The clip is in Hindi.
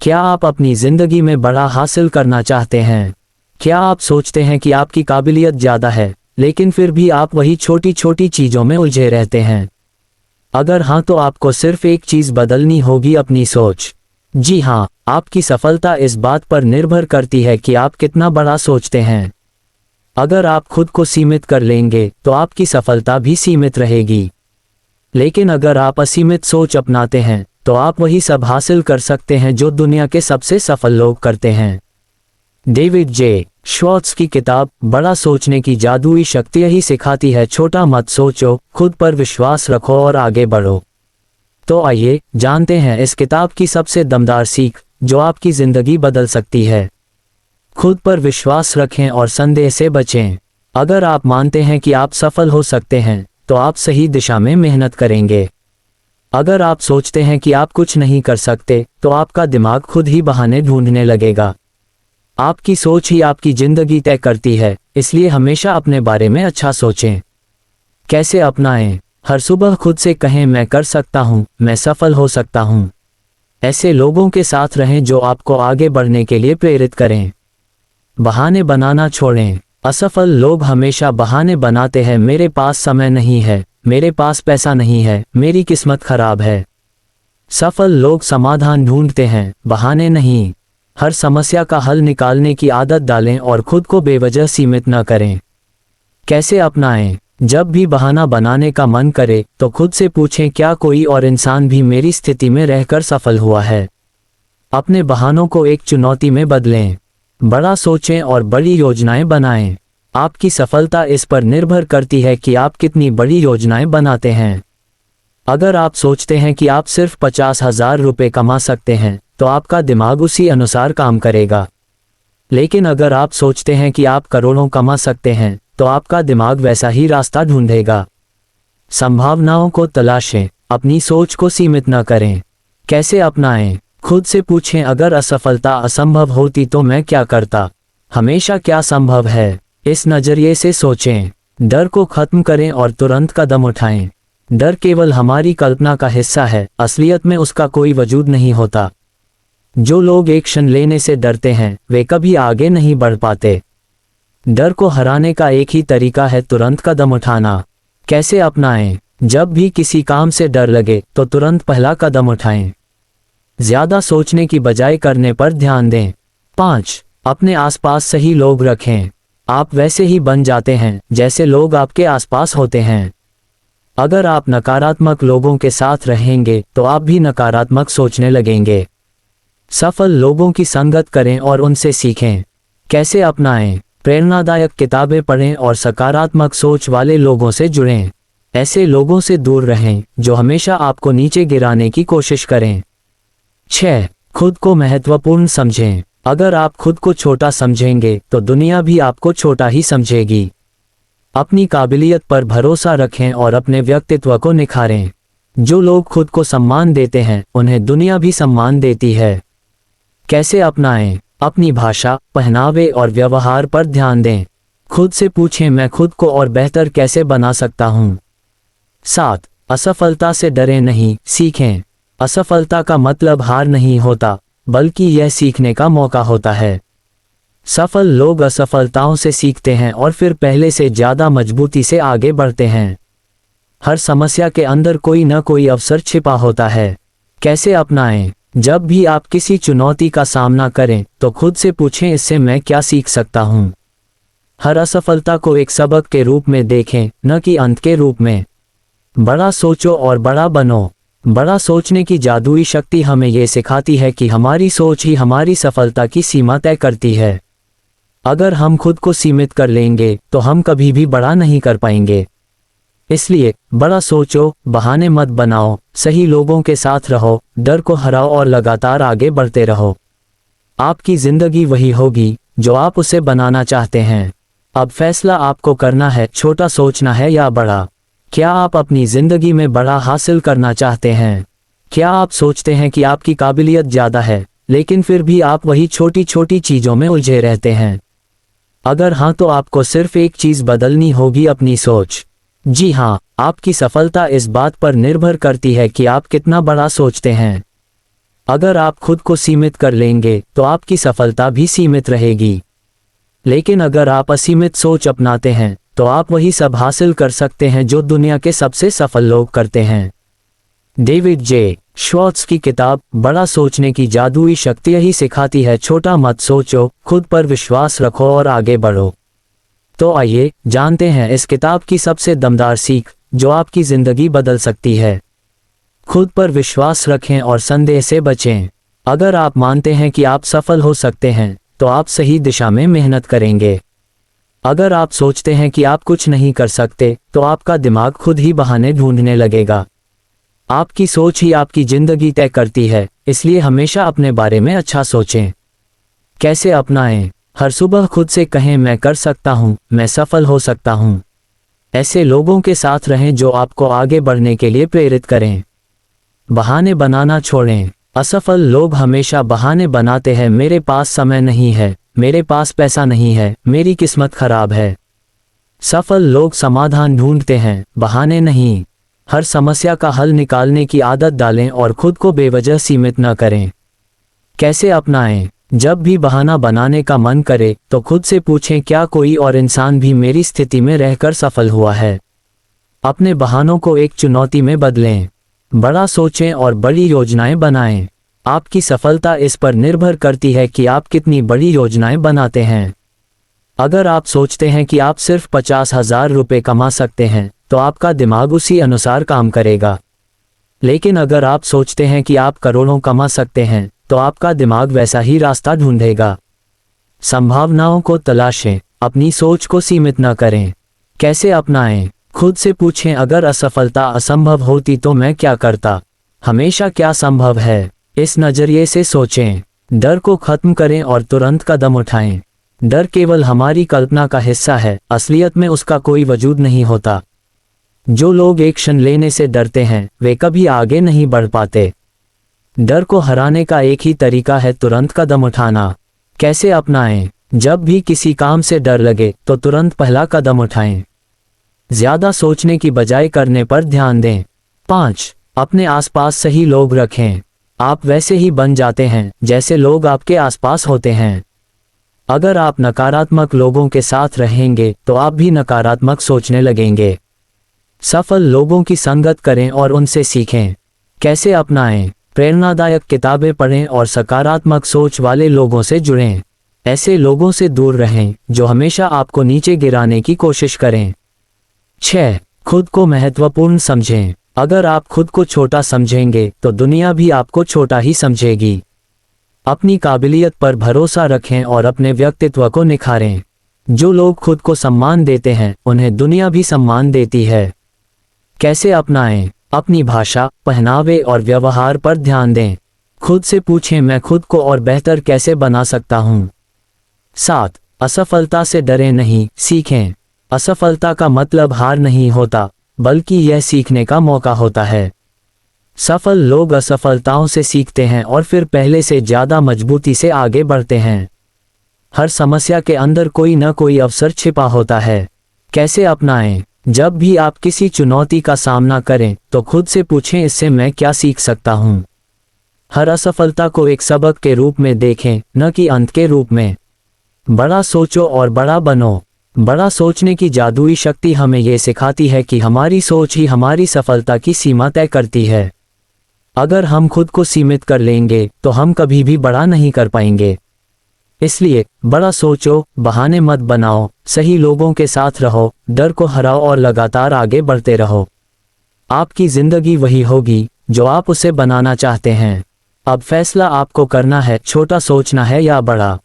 क्या आप अपनी जिंदगी में बड़ा हासिल करना चाहते हैं? क्या आप सोचते हैं कि आपकी काबिलियत ज़्यादा है, लेकिन फिर भी आप वही छोटी छोटी चीज़ों में उलझे रहते हैं? अगर हाँ, तो आपको सिर्फ एक चीज़ बदलनी होगी, अपनी सोच। जी हाँ, आपकी सफलता इस बात पर निर्भर करती है कि आप कितना बड़ा सोचते हैं। अगर आप खुद को सीमित कर लेंगे तो आपकी सफलता भी सीमित रहेगी। लेकिन अगर आप असीमित सोच अपनाते हैं तो आप वही सब हासिल कर सकते हैं जो दुनिया के सबसे सफल लोग करते हैं। डेविड जे श्वार्ट्ज की किताब बड़ा सोचने की जादुई शक्ति यही सिखाती है, छोटा मत सोचो, खुद पर विश्वास रखो और आगे बढ़ो। तो आइए जानते हैं इस किताब की सबसे दमदार सीख जो आपकी जिंदगी बदल सकती है। खुद पर विश्वास रखें और संदेह से बचें। अगर आप मानते हैं कि आप सफल हो सकते हैं तो आप सही दिशा में मेहनत करेंगे। अगर आप सोचते हैं कि आप कुछ नहीं कर सकते तो आपका दिमाग खुद ही बहाने ढूंढने लगेगा। आपकी सोच ही आपकी जिंदगी तय करती है, इसलिए हमेशा अपने बारे में अच्छा सोचें। कैसे अपनाएं? हर सुबह खुद से कहें, मैं कर सकता हूं, मैं सफल हो सकता हूं। ऐसे लोगों के साथ रहें जो आपको आगे बढ़ने के लिए प्रेरित करें। बहाने बनाना छोड़ें। असफल लोग हमेशा बहाने बनाते हैं, मेरे पास समय नहीं है, मेरे पास पैसा नहीं है, मेरी किस्मत खराब है। सफल लोग समाधान ढूंढते हैं, बहाने नहीं। हर समस्या का हल निकालने की आदत डालें और खुद को बेवजह सीमित न करें। कैसे अपनाएं? जब भी बहाना बनाने का मन करे तो खुद से पूछें, क्या कोई और इंसान भी मेरी स्थिति में रहकर सफल हुआ है? अपने बहानों को एक चुनौती में बदलें। बड़ा सोचें और बड़ी योजनाएं बनाएं। आपकी सफलता इस पर निर्भर करती है कि आप कितनी बड़ी योजनाएं बनाते हैं। अगर आप सोचते हैं कि आप सिर्फ 50,000 रुपये कमा सकते हैं तो आपका दिमाग उसी अनुसार काम करेगा। लेकिन अगर आप सोचते हैं कि आप करोड़ों कमा सकते हैं तो आपका दिमाग वैसा ही रास्ता ढूंढेगा। संभावनाओं को तलाशें, अपनी सोच को सीमित न करें। कैसे अपनाएं? खुद से पूछें, अगर असफलता असंभव होती तो मैं क्या करता? हमेशा क्या संभव है? इस नज़रिए से सोचें। डर को खत्म करें और तुरंत कदम उठाएं। डर केवल हमारी कल्पना का हिस्सा है, असलियत में उसका कोई वजूद नहीं होता। जो लोग एक्शन लेने से डरते हैं वे कभी आगे नहीं बढ़ पाते। डर को हराने का एक ही तरीका है, तुरंत कदम उठाना। कैसे अपनाएं? जब भी किसी काम से डर लगे तो तुरंत पहला कदम उठाएं। ज्यादा सोचने की बजाय करने पर ध्यान दें। 5. अपने आसपास सही लोग रखें। आप वैसे ही बन जाते हैं जैसे लोग आपके आसपास होते हैं। अगर आप नकारात्मक लोगों के साथ रहेंगे तो आप भी नकारात्मक सोचने लगेंगे। सफल लोगों की संगत करें और उनसे सीखें। कैसे अपनाएं? प्रेरणादायक किताबें पढ़ें और सकारात्मक सोच वाले लोगों से जुड़ें। ऐसे लोगों से दूर रहें जो हमेशा आपको नीचे गिराने की कोशिश करें। 6. खुद को महत्वपूर्ण समझें। अगर आप खुद को छोटा समझेंगे तो दुनिया भी आपको छोटा ही समझेगी। अपनी काबिलियत पर भरोसा रखें और अपने व्यक्तित्व को निखारें। जो लोग खुद को सम्मान देते हैं उन्हें दुनिया भी सम्मान देती है। कैसे अपनाएं? अपनी भाषा, पहनावे और व्यवहार पर ध्यान दें। खुद से पूछें, मैं खुद को और बेहतर कैसे बना सकता हूं? 7. असफलता से डरें नहीं, सीखें। असफलता का मतलब हार नहीं होता, बल्कि यह सीखने का मौका होता है। सफल लोग असफलताओं से सीखते हैं और फिर पहले से ज़्यादा मजबूती से आगे बढ़ते हैं। हर समस्या के अंदर कोई न कोई अवसर छिपा होता है। कैसे अपनाएं? जब भी आप किसी चुनौती का सामना करें तो खुद से पूछें, इससे मैं क्या सीख सकता हूं? हर असफलता को एक सबक के रूप में देखें, न कि अंत के रूप में। बड़ा सोचो और बड़ा बनो। बड़ा सोचने की जादुई शक्ति हमें यह सिखाती है कि हमारी सोच ही हमारी सफलता की सीमा तय करती है। अगर हम खुद को सीमित कर लेंगे तो हम कभी भी बड़ा नहीं कर पाएंगे। इसलिए बड़ा सोचो, बहाने मत बनाओ, सही लोगों के साथ रहो, डर को हराओ और लगातार आगे बढ़ते रहो। आपकी जिंदगी वही होगी जो आप उसे बनाना चाहते हैं। अब फैसला आपको करना है, छोटा सोचना है या बड़ा। क्या आप अपनी जिंदगी में बड़ा हासिल करना चाहते हैं? क्या आप सोचते हैं कि आपकी काबिलियत ज़्यादा है, लेकिन फिर भी आप वही छोटी छोटी चीज़ों में उलझे रहते हैं? अगर हाँ, तो आपको सिर्फ एक चीज़ बदलनी होगी, अपनी सोच। जी हाँ, आपकी सफलता इस बात पर निर्भर करती है कि आप कितना बड़ा सोचते हैं। अगर आप खुद को सीमित कर लेंगे तो आपकी सफलता भी सीमित रहेगी। लेकिन अगर आप असीमित सोच अपनाते हैं तो आप वही सब हासिल कर सकते हैं जो दुनिया के सबसे सफल लोग करते हैं। डेविड जे श्वार्ट्ज की किताब बड़ा सोचने की जादुई शक्ति यही सिखाती है, छोटा मत सोचो, खुद पर विश्वास रखो और आगे बढ़ो। तो आइए जानते हैं इस किताब की सबसे दमदार सीख जो आपकी जिंदगी बदल सकती है। खुद पर विश्वास रखें और संदेह से बचें। अगर आप मानते हैं कि आप सफल हो सकते हैं तो आप सही दिशा में मेहनत करेंगे। अगर आप सोचते हैं कि आप कुछ नहीं कर सकते तो आपका दिमाग खुद ही बहाने ढूंढने लगेगा। आपकी सोच ही आपकी जिंदगी तय करती है, इसलिए हमेशा अपने बारे में अच्छा सोचें। कैसे अपनाएं? हर सुबह खुद से कहें, मैं कर सकता हूं, मैं सफल हो सकता हूं। ऐसे लोगों के साथ रहें जो आपको आगे बढ़ने के लिए प्रेरित करें। बहाने बनाना छोड़ें। असफल लोग हमेशा बहाने बनाते हैं, मेरे पास समय नहीं है, मेरे पास पैसा नहीं है, मेरी किस्मत खराब है। सफल लोग समाधान ढूंढते हैं, बहाने नहीं। हर समस्या का हल निकालने की आदत डालें और खुद को बेवजह सीमित न करें। कैसे अपनाएं? जब भी बहाना बनाने का मन करे तो खुद से पूछें, क्या कोई और इंसान भी मेरी स्थिति में रहकर सफल हुआ है? अपने बहानों को एक चुनौती में बदलें। बड़ा सोचें और बड़ी योजनाएं बनाएं। आपकी सफलता इस पर निर्भर करती है कि आप कितनी बड़ी योजनाएं बनाते हैं। अगर आप सोचते हैं कि आप सिर्फ 50,000 रुपये कमा सकते हैं तो आपका दिमाग उसी अनुसार काम करेगा। लेकिन अगर आप सोचते हैं कि आप करोड़ों कमा सकते हैं तो आपका दिमाग वैसा ही रास्ता ढूंढेगा। संभावनाओं को तलाशें, अपनी सोच को सीमित न करें। कैसे अपनाएं? खुद से पूछें, अगर असफलता असंभव होती तो मैं क्या करता? हमेशा क्या संभव है? इस नजरिए से सोचें। डर को खत्म करें और तुरंत कदम उठाएं। डर केवल हमारी कल्पना का हिस्सा है, असलियत में उसका कोई वजूद नहीं होता। जो लोग एक्शन लेने से डरते हैं वे कभी आगे नहीं बढ़ पाते। डर को हराने का एक ही तरीका है, तुरंत कदम उठाना। कैसे अपनाएं? जब भी किसी काम से डर लगे तो तुरंत पहला कदम उठाएं। ज्यादा सोचने की बजाय करने पर ध्यान दें। 5. अपने आसपास सही लोग रखें। आप वैसे ही बन जाते हैं जैसे लोग आपके आसपास होते हैं। अगर आप नकारात्मक लोगों के साथ रहेंगे तो आप भी नकारात्मक सोचने लगेंगे। सफल लोगों की संगत करें और उनसे सीखें। कैसे अपनाएं? प्रेरणादायक किताबें पढ़ें और सकारात्मक सोच वाले लोगों से जुड़ें। ऐसे लोगों से दूर रहें जो हमेशा आपको नीचे गिराने की कोशिश करें। 6. खुद को महत्वपूर्ण समझें। अगर आप खुद को छोटा समझेंगे तो दुनिया भी आपको छोटा ही समझेगी। अपनी काबिलियत पर भरोसा रखें और अपने व्यक्तित्व को निखारें। जो लोग खुद को सम्मान देते हैं उन्हें दुनिया भी सम्मान देती है। कैसे अपनाएं? अपनी भाषा, पहनावे और व्यवहार पर ध्यान दें। खुद से पूछें, मैं खुद को और बेहतर कैसे बना सकता हूँ? 7. असफलता से डरें नहीं, सीखें। असफलता का मतलब हार नहीं होता, बल्कि यह सीखने का मौका होता है। सफल लोग असफलताओं से सीखते हैं और फिर पहले से ज़्यादा मजबूती से आगे बढ़ते हैं। हर समस्या के अंदर कोई न कोई अवसर छिपा होता है। कैसे अपनाएं? जब भी आप किसी चुनौती का सामना करें तो खुद से पूछें, इससे मैं क्या सीख सकता हूँ? हर असफलता को एक सबक के रूप में देखें, न कि अंत के रूप में। बड़ा सोचो और बड़ा बनो। बड़ा सोचने की जादुई शक्ति हमें यह सिखाती है कि हमारी सोच ही हमारी सफलता की सीमा तय करती है। अगर हम खुद को सीमित कर लेंगे तो हम कभी भी बड़ा नहीं कर पाएंगे। इसलिए बड़ा सोचो, बहाने मत बनाओ, सही लोगों के साथ रहो, डर को हराओ और लगातार आगे बढ़ते रहो। आपकी जिंदगी वही होगी जो आप उसे बनाना चाहते हैं। अब फैसला आपको करना है, छोटा सोचना है या बड़ा।